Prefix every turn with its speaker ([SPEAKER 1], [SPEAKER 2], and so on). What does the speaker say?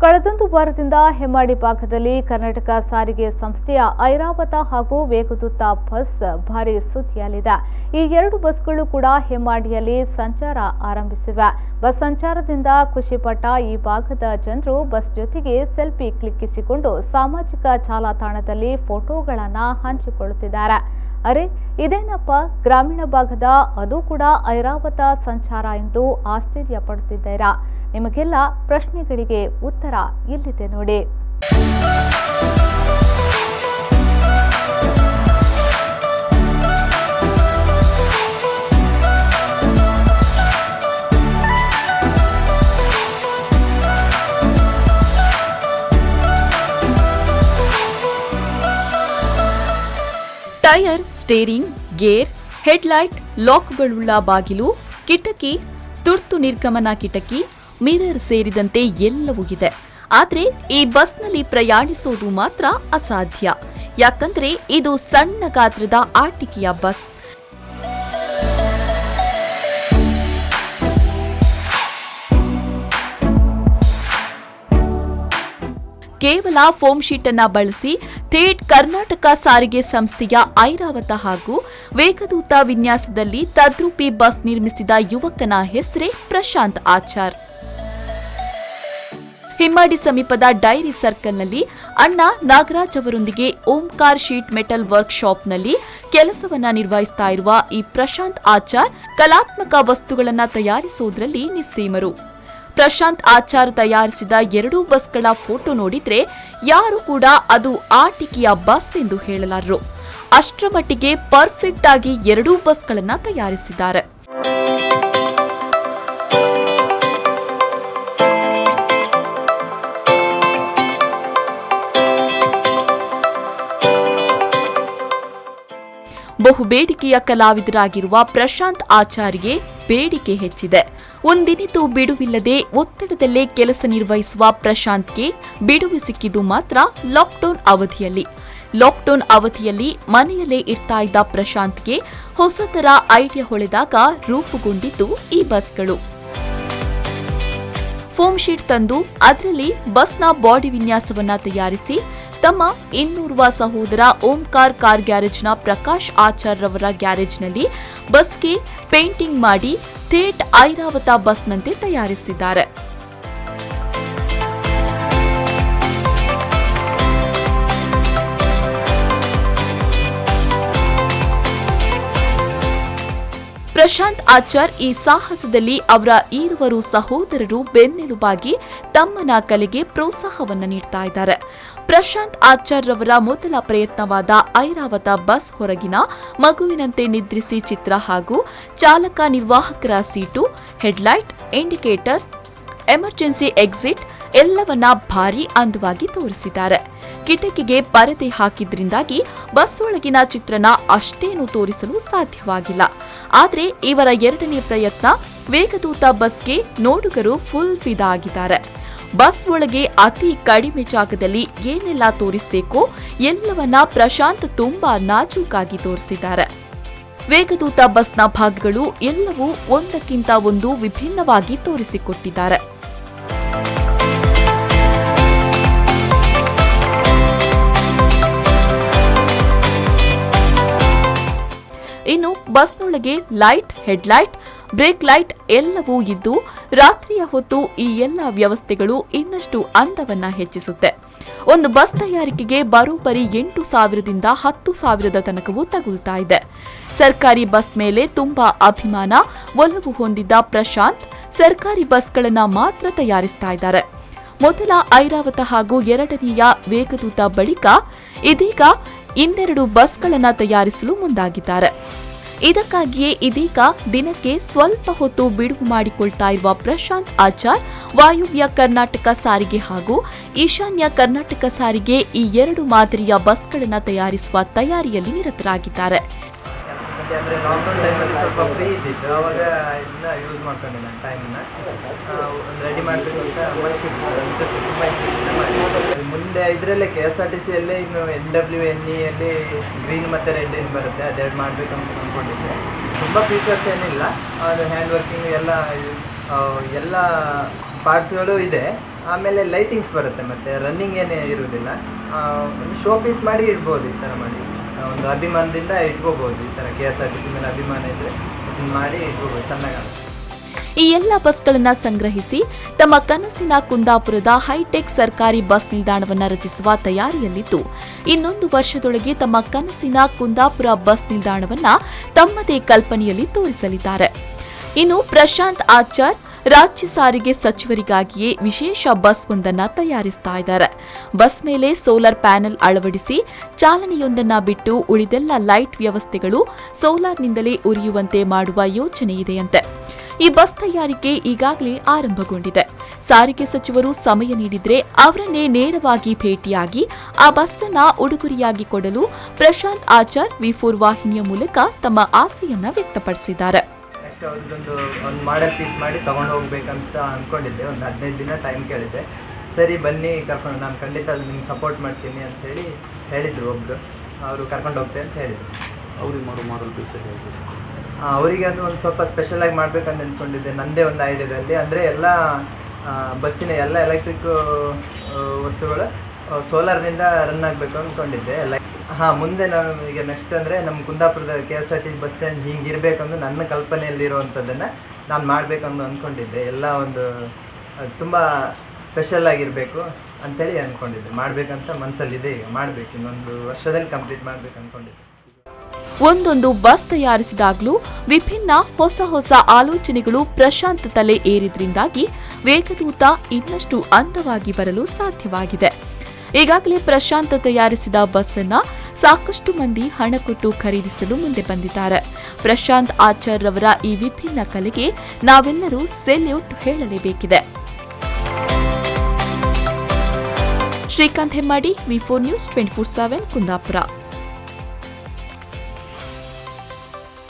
[SPEAKER 1] ಕಳೆದೊಂದು ವಾರದಿಂದ ಹೆಮ್ಮಾಡಿ ಭಾಗದಲ್ಲಿ ಕರ್ನಾಟಕ ಸಾರಿಗೆ ಸಂಸ್ಥೆಯ ಐರಾವತ ಹಾಗೂ ವೇಗದೂತ ಬಸ್ ಭಾರಿ ಸುದ್ದಿಯಲ್ಲಿದೆ. ಈ ಎರಡು ಬಸ್ಗಳು ಕೂಡ ಹೆಮ್ಮಾಡಿಯಲ್ಲಿ ಸಂಚಾರ ಆರಂಭಿಸಿವೆ. ಬಸ್ ಸಂಚಾರದಿಂದ ಖುಷಿಪಟ್ಟ ಈ ಭಾಗದ ಜನರು ಬಸ್ ಜೊತೆಗೆ ಸೆಲ್ಫಿ ಕ್ಲಿಕ್ಕಿಸಿಕೊಂಡು ಸಾಮಾಜಿಕ ಜಾಲತಾಣದಲ್ಲಿ ಫೋಟೋಗಳನ್ನು ಹಂಚಿಕೊಳ್ಳುತ್ತಿದ್ದಾರೆ. ಅರೆ ಇದೇನಪ್ಪ, ಗ್ರಾಮೀಣ ಭಾಗದ ಅದು ಕೂಡ ಐರಾವತ ಸಂಚಾರ ಎಂದು ಆಶ್ಚರ್ಯ ಪಡುತ್ತಿದ್ದೀರಾ? ನಿಮಗೆಲ್ಲ ಪ್ರಶ್ನೆಗಳಿಗೆ ಉತ್ತರ ಇಲ್ಲಿದೆ ನೋಡಿ.
[SPEAKER 2] ಟೈರ್, ಸ್ಟೇರಿಂಗ್, ಗೇರ್, ಹೆಡ್ಲೈಟ್, ಲಾಕ್ಗಳುಳ್ಳ ಬಾಗಿಲು, ಕಿಟಕಿ, ತುರ್ತು ನಿರ್ಗಮನ ಕಿಟಕಿ, ಮಿರರ್ ಸೇರಿದಂತೆ ಎಲ್ಲವೂ ಇದೆ. ಆದರೆ ಈ ಬಸ್ನಲ್ಲಿ ಪ್ರಯಾಣಿಸೋದು ಮಾತ್ರ ಅಸಾಧ್ಯ. ಯಾಕಂದ್ರೆ ಇದು ಸಣ್ಣ ಗಾತ್ರದ ಆಟಿಕೆಯ ಬಸ್. ಕೇವಲ ಫೋಮ್ ಶೀಟ್ ಅನ್ನ ಬಳಸಿ ಥೇಟ್ ಕರ್ನಾಟಕ ಸಾರಿಗೆ ಸಂಸ್ಥೆಯ ಐರಾವತ ಹಾಗೂ ವೇಗದೂತ ವಿನ್ಯಾಸದಲ್ಲಿ ತದ್ರೂಪಿ ಬಸ್ ನಿರ್ಮಿಸಿದ ಯುವಕನ ಹೆಸರೇ ಪ್ರಶಾಂತ್ ಆಚಾರ್. ಹೆಮ್ಮಾಡಿ ಸಮೀಪದ ಡೈರಿ ಸರ್ಕಲ್ನಲ್ಲಿ ಅಣ್ಣ ನಾಗರಾಜ್ ಅವರೊಂದಿಗೆ ಓಂಕಾರ್ ಶೀಟ್ ಮೆಟಲ್ ವರ್ಕ್ ಶಾಪ್ನಲ್ಲಿ ಕೆಲಸವನ್ನ ನಿರ್ವಹಿಸ್ತಾ ಇರುವ ಈ ಪ್ರಶಾಂತ್ ಆಚಾರ್ ಕಲಾತ್ಮಕ ವಸ್ತುಗಳನ್ನು ತಯಾರಿಸುವುದರಲ್ಲಿ ನಿಸ್ಸೀಮರು. ಪ್ರಶಾಂತ್ ಆಚಾರ್ ತಯಾರಿಸಿದ ಎರಡೂ ಬಸ್ಗಳ ಫೋಟೋ ನೋಡಿದ್ರೆ ಯಾರು ಕೂಡ ಅದು ಆಟಿಕೆಯ ಬಸ್ ಎಂದು ಹೇಳಲಾರರು. ಅಷ್ಟರ ಮಟ್ಟಿಗೆ ಪರ್ಫೆಕ್ಟ್ ಆಗಿ ಎರಡೂ ಬಸ್ಗಳನ್ನು ತಯಾರಿಸಿದ್ದಾರೆ. ಬಹು ಬೇಡಿಕೆಯ ಕಲಾವಿದರಾಗಿರುವ ಪ್ರಶಾಂತ್ ಆಚಾರ್ಗೆ ಬೇಡಿಕೆ ಹೆಚ್ಚಿದೆ. ಒಂದಿನಿತೂ ಬಿಡುವಿಲ್ಲದೆ ಒತ್ತಡದಲ್ಲೇ ಕೆಲಸ ನಿರ್ವಹಿಸುವ ಪ್ರಶಾಂತ್ಗೆ ಬಿಡುವು ಸಿಕ್ಕಿದ್ದು ಮಾತ್ರ ಲಾಕ್ಡೌನ್ ಅವಧಿಯಲ್ಲಿ. ಲಾಕ್ಡೌನ್ ಅವಧಿಯಲ್ಲಿ ಮನೆಯಲ್ಲೇ ಇರ್ತಾ ಇದ್ದ ಪ್ರಶಾಂತ್ಗೆ ಹೊಸತರ ಐಡಿಯಾ ಹೊಳೆದಾಗ ರೂಪುಗೊಂಡಿದ್ದು ಈ ಬಸ್ಗಳು. ಫೋಮ್ ಶೀಟ್ ತಂದು ಅದರಲ್ಲಿ ಬಸ್ನ ಬಾಡಿ ವಿನ್ಯಾಸವನ್ನ ತಯಾರಿಸಿ ತಮ್ಮ ಇನ್ನೋರ್ವ ಸಹೋದರ ಓಂಕಾರ್ ಕಾರ್ ಗ್ಯಾರೇಜ್ನ ಪ್ರಕಾಶ್ ಆಚಾರ್ ರವರ ಗ್ಯಾರೇಜ್ನಲ್ಲಿ ಬಸ್ಗೆ ಪೇಂಟಿಂಗ್ ಮಾಡಿ ಥೇಟ್ ಐರಾವತ ಬಸ್ನಂತೆ ತಯಾರಿಸಿದ್ದಾರೆ. ಪ್ರಶಾಂತ್ ಆಚಾರ್ ಈ ಸಾಹಸದಲ್ಲಿ ಅವರ ಈರುವರು ಸಹೋದರರು ಬೆನ್ನೆಲುಬಾಗಿ ತಮ್ಮನ ಕಲೆಗೆ ಪ್ರೋತ್ಸಾಹವನ್ನು ನೀಡ್ತಾ ಇದ್ದಾರೆ. ಪ್ರಶಾಂತ್ ಆಚಾರ್ ರವರ ಮೊದಲ ಪ್ರಯತ್ನವಾದ ಐರಾವತ ಬಸ್ ಹೊರಗಿನ ಮಗುವಿನಂತೆ ನಿದ್ರಿಸಿ ಚಿತ್ರ ಹಾಗೂ ಚಾಲಕ ನಿರ್ವಾಹಕರ seat, headlight, indicator, emergency exit ಎಲ್ಲವನ್ನ ಭಾರಿ ಅಂದವಾಗಿ ತೋರಿಸಿದ್ದಾರೆ. ಕಿಟಕಿಗೆ ಪರದೆ ಹಾಕಿದ್ರಿಂದಾಗಿ ಬಸ್ ಒಳಗಿನ ಚಿತ್ರಣ ಅಷ್ಟೇನು ತೋರಿಸಲು ಸಾಧ್ಯವಾಗಿಲ್ಲ. ಆದರೆ ಇವರ ಎರಡನೇ ಪ್ರಯತ್ನ ವೇಗದೂತ ಬಸ್ಗೆ ನೋಡುಗರು ಫುಲ್ ಫಿದಾ ಆಗಿದ್ದಾರೆ. ಬಸ್ ಒಳಗೆ ಅತಿ ಕಡಿಮೆ ಜಾಗದಲ್ಲಿ ಏನೆಲ್ಲ ತೋರಿಸಬೇಕೋ ಎಲ್ಲವನ್ನ ಪ್ರಶಾಂತ್ ತುಂಬಾ ನಾಜೂಕಾಗಿ ತೋರಿಸಿದ್ದಾರೆ. ವೇಗದೂತ ಬಸ್ನ ಭಾಗಗಳು ಎಲ್ಲವೂ ಒಂದಕ್ಕಿಂತ ಒಂದು ವಿಭಿನ್ನವಾಗಿ ತೋರಿಸಿಕೊಟ್ಟಿದ್ದಾರೆ. ಇನ್ನು ಬಸ್ನೊಳಗೆ ಲೈಟ್, ಹೆಡ್ಲೈಟ್, ಬ್ರೇಕ್ ಲೈಟ್ ಎಲ್ಲವೂ ಇದ್ದು ರಾತ್ರಿಯ ಹೊತ್ತು ಈ ಎಲ್ಲ ವ್ಯವಸ್ಥೆಗಳು ಇನ್ನಷ್ಟು ಅಂದವನ್ನ ಹೆಚ್ಚಿಸುತ್ತೆ. ಒಂದು ಬಸ್ ತಯಾರಿಕೆಗೆ ಬರೋಬ್ಬರಿ 8,000ದಿಂದ 10,000 ತನಕವೂ ತಗುಲ್ತಾ ಇದೆ. ಸರ್ಕಾರಿ ಬಸ್ ಮೇಲೆ ತುಂಬಾ ಅಭಿಮಾನ, ಒಲವು ಹೊಂದಿದ್ದ ಪ್ರಶಾಂತ್ ಸರ್ಕಾರಿ ಬಸ್ಗಳನ್ನ ಮಾತ್ರ ತಯಾರಿಸ್ತಾ ಇದ್ದಾರೆ. ಮೊದಲ ಐರಾವತ ಹಾಗೂ ಎರಡನೆಯ ವೇಗದೂತ ಬಳಿಕ ಇದೀಗ ಇನ್ನೆರಡು ಬಸ್ಗಳನ್ನು ತಯಾರಿಸಲು ಮುಂದಾಗಿದ್ದಾರೆ. ಇದಕ್ಕಾಗಿಯೇ ಇದೀಗ ದಿನಕ್ಕೆ ಸ್ವಲ್ಪ ಹೊತ್ತು ಬಿಡುವು ಮಾಡಿಕೊಳ್ತಾ ಇರುವ ಪ್ರಶಾಂತ್ ಆಚಾರ್ ವಾಯುವ್ಯ ಕರ್ನಾಟಕ ಸಾರಿಗೆ ಹಾಗೂ ಈಶಾನ್ಯ ಕರ್ನಾಟಕ ಸಾರಿಗೆ ಈ ಎರಡು ಮಾದರಿಯ ಬಸ್ಗಳನ್ನು ತಯಾರಿಸುವ ತಯಾರಿಯಲ್ಲಿ ನಿರತರಾಗಿದ್ದಾರೆ.
[SPEAKER 3] ಅಂದರೆ ಲಾಕ್ಡೌನ್ ಟೈಮಲ್ಲಿ ಸ್ವಲ್ಪ ಫ್ರೀ ಇದ್ದಿತ್ತು, ಆವಾಗ ಇದನ್ನ ಯೂಸ್ ಮಾಡ್ಕೊಂಡೆ ನಾನು ಟೈಮನ್ನ ರೆಡಿ ಮಾಡಬೇಕು ಅಂತ ತುಂಬ ಇಂಟ್ರೆಸ್ಟ್. ಮುಂದೆ ಇದರಲ್ಲೇ KSRTC ಯಲ್ಲೇ ಇನ್ನು NWNE ಅಲ್ಲಿ ಗ್ರೀನ್ ಮತ್ತು ರೆಡ್ ಏನು ಬರುತ್ತೆ ಅದೆರಡು ಮಾಡಬೇಕು ಅಂತ ಅಂದ್ಕೊಂಡಿದ್ದೆ. ತುಂಬ ಫೀಚರ್ಸ್ ಏನಿಲ್ಲ, ಅದು ಹ್ಯಾಂಡ್ ವರ್ಕಿಂಗ್ ಎಲ್ಲ ಪಾರ್ಟ್ಸ್ಗಳು ಇದೆ. ಆಮೇಲೆ ಲೈಟಿಂಗ್ಸ್ ಬರುತ್ತೆ, ಮತ್ತು ರನ್ನಿಂಗ್ ಏನೇ ಇರುವುದಿಲ್ಲ. ಒಂದು ಶೋ ಪೀಸ್ ಮಾಡಿ ಇಡ್ಬೋದು. ಈ ಥರ ಮಾಡಿ ಒಂದು ಅಭಿಮಾನದಿಂದ ಇಟ್ಕೋಬೋದು. ಈ ಥರ KSRTC ಮೇಲೆ ಅಭಿಮಾನ ಇದ್ದರೆ ಇದನ್ನು ಮಾಡಿ ಇಟ್ಕೋಬೋದು, ಚೆನ್ನಾಗಿ.
[SPEAKER 2] ಈ ಎಲ್ಲ ಬಸ್ಗಳನ್ನು ಸಂಗ್ರಹಿಸಿ ತಮ್ಮ ಕನಸಿನ ಕುಂದಾಪುರದ ಹೈಟೆಕ್ ಸರ್ಕಾರಿ ಬಸ್ ನಿಲ್ದಾಣವನ್ನು ರಚಿಸುವ ತಯಾರಿಯಲ್ಲಿದ್ದು, ಇನ್ನೊಂದು ವರ್ಷದೊಳಗೆ ತಮ್ಮ ಕನಸಿನ ಕುಂದಾಪುರ ಬಸ್ ನಿಲ್ದಾಣವನ್ನು ತಮ್ಮದೇ ಕಲ್ಪನೆಯಲ್ಲಿ ತೋರಿಸಲಿದ್ದಾರೆ. ಇನ್ನು ಪ್ರಶಾಂತ್ ಆಚಾರ್ ರಾಜ್ಯ ಸಾರಿಗೆ ಸಚಿವರಿಗಾಗಿಯೇ ವಿಶೇಷ ಬಸ್ ಒಂದನ್ನು ತಯಾರಿಸ್ತಾ ಇದ್ದಾರೆ. ಬಸ್ ಮೇಲೆ ಸೋಲಾರ್ ಪ್ಯಾನೆಲ್ ಅಳವಡಿಸಿ ಚಾಲನೆಯೊಂದನ್ನು ಬಿಟ್ಟು ಉಳಿದೆಲ್ಲ ಲೈಟ್ ವ್ಯವಸ್ಥೆಗಳು ಸೋಲಾರ್ನಿಂದಲೇ ಉರಿಯುವಂತೆ ಮಾಡುವ ಯೋಚನೆ ಇದೆಯಂತೆ. ಈ ಬಸ್ ತಯಾರಿಕೆ ಈಗಾಗಲೇ ಆರಂಭಗೊಂಡಿದೆ. ಸಾರಿಗೆ ಸಚಿವರು ಸಮಯ ನೀಡಿದ್ರೆ ಅವರನ್ನೇ ನೇರವಾಗಿ ಭೇಟಿಯಾಗಿ ಆ ಬಸ್ ಅನ್ನ ಉಡುಗೊರೆಯಾಗಿ ಕೊಡಲು ಪ್ರಶಾಂತ್ ಆಚಾರ್ V4 ವಾಹಿನಿಯ ಮೂಲಕ ತಮ್ಮ ಆಸೆಯನ್ನ ವ್ಯಕ್ತಪಡಿಸಿದ್ದಾರೆ.
[SPEAKER 3] ಒಂದು ಮಾಡೆಲ್ ಪೀಸ್ ಮಾಡಿ ತಗೊಂಡು ಹೋಗ್ಬೇಕಂತ ಅಂದ್ಕೊಂಡಿದ್ದೆ. ಒಂದು 15 ದಿನ ಟೈಮ್ ಕೇಳಿದ್ದೆ. ಸರಿ ಬನ್ನಿ ಕರ್ಕೊಂಡು, ನಾನು ಖಂಡಿತ ಅದು ನಿಮ್ಗೆ ಸಪೋರ್ಟ್ ಮಾಡ್ತೀನಿ ಅಂತ ಹೇಳಿದ್ರು ಒಬ್ಬರು. ಅವರು ಕರ್ಕೊಂಡು ಹೋಗ್ತೇನೆ ಅಂತ ಹೇಳಿದ್ರು.
[SPEAKER 4] ಅವ್ರಿಗೆ ಮಾಡೋ ಮಾಡಲ್ ಪೀಸ್
[SPEAKER 3] ಅವರಿಗೆ ಅದು ಒಂದು ಸ್ವಲ್ಪ ಸ್ಪೆಷಲಾಗಿ ಮಾಡಬೇಕಂತ ಅಂದ್ಕೊಂಡಿದ್ದೆ. ನನ್ನದೇ ಒಂದು ಐಡಿಯಾದಲ್ಲಿ, ಅಂದರೆ ಎಲ್ಲ ಬಸ್ಸಿನ ಎಲ್ಲ ಎಲೆಕ್ಟ್ರಿಕ್ ವಸ್ತುಗಳು ಸೋಲಾರ್ನಿಂದ ರನ್ ಆಗಬೇಕು ಅಂದ್ಕೊಂಡಿದ್ದೆ. ಮುಂದೆ ನಾನು ಈಗ ನೆಕ್ಸ್ಟ್ ಅಂದರೆ ನಮ್ಮ ಕುಂದಾಪುರದ KSRTC ಬಸ್ ಸ್ಟ್ಯಾಂಡ್ ಹೀಗಿರಬೇಕಂದು ನನ್ನ ಕಲ್ಪನೆಯಲ್ಲಿರುವಂಥದ್ದನ್ನು ನಾನು ಮಾಡಬೇಕಂದು ಅಂದ್ಕೊಂಡಿದ್ದೆ. ಎಲ್ಲ ಒಂದು ತುಂಬ ಸ್ಪೆಷಲ್ ಆಗಿರಬೇಕು ಅಂಥೇಳಿ ಅಂದ್ಕೊಂಡಿದ್ದೆ. ಮಾಡಬೇಕಂತ ಮನಸ್ಸಲ್ಲಿದೆ. ಈಗ ಮಾಡಬೇಕು, ಇನ್ನೊಂದು ವರ್ಷದಲ್ಲಿ ಕಂಪ್ಲೀಟ್ ಮಾಡಬೇಕು ಅಂದ್ಕೊಂಡಿದ್ದೆ.
[SPEAKER 2] ಒಂದೊಂದು ಬಸ್ ತಯಾರಿಸಿದಾಗಲೂ ವಿಭಿನ್ನ ಹೊಸ ಆಲೋಚನೆಗಳು ಪ್ರಶಾಂತ್ ತಲೆ ಏರಿದ್ರಿಂದಾಗಿ ವೇಗದೂತ ಇನ್ನಷ್ಟು ಅಂದವಾಗಿ ಬರಲು ಸಾಧ್ಯವಾಗಿದೆ. ಈಗಾಗಲೇ ಪ್ರಶಾಂತ್ ತಯಾರಿಸಿದ ಬಸ್ ಅನ್ನ ಸಾಕಷ್ಟು ಮಂದಿ ಹಣ ಕೊಟ್ಟು ಖರೀದಿಸಲು ಮುಂದೆ ಬಂದಿದ್ದಾರೆ. ಪ್ರಶಾಂತ್ ಆಚಾರ್ ರವರ ಈ ವಿಭಿನ್ನ ಕಲೆಗೆ ನಾವೆಲ್ಲರೂ ಸೆಲ್ಯೂಟ್ ಹೇಳಲೇಬೇಕಿದೆ. Srikanth Hemmadi, V4 News 24/7 Kundapura.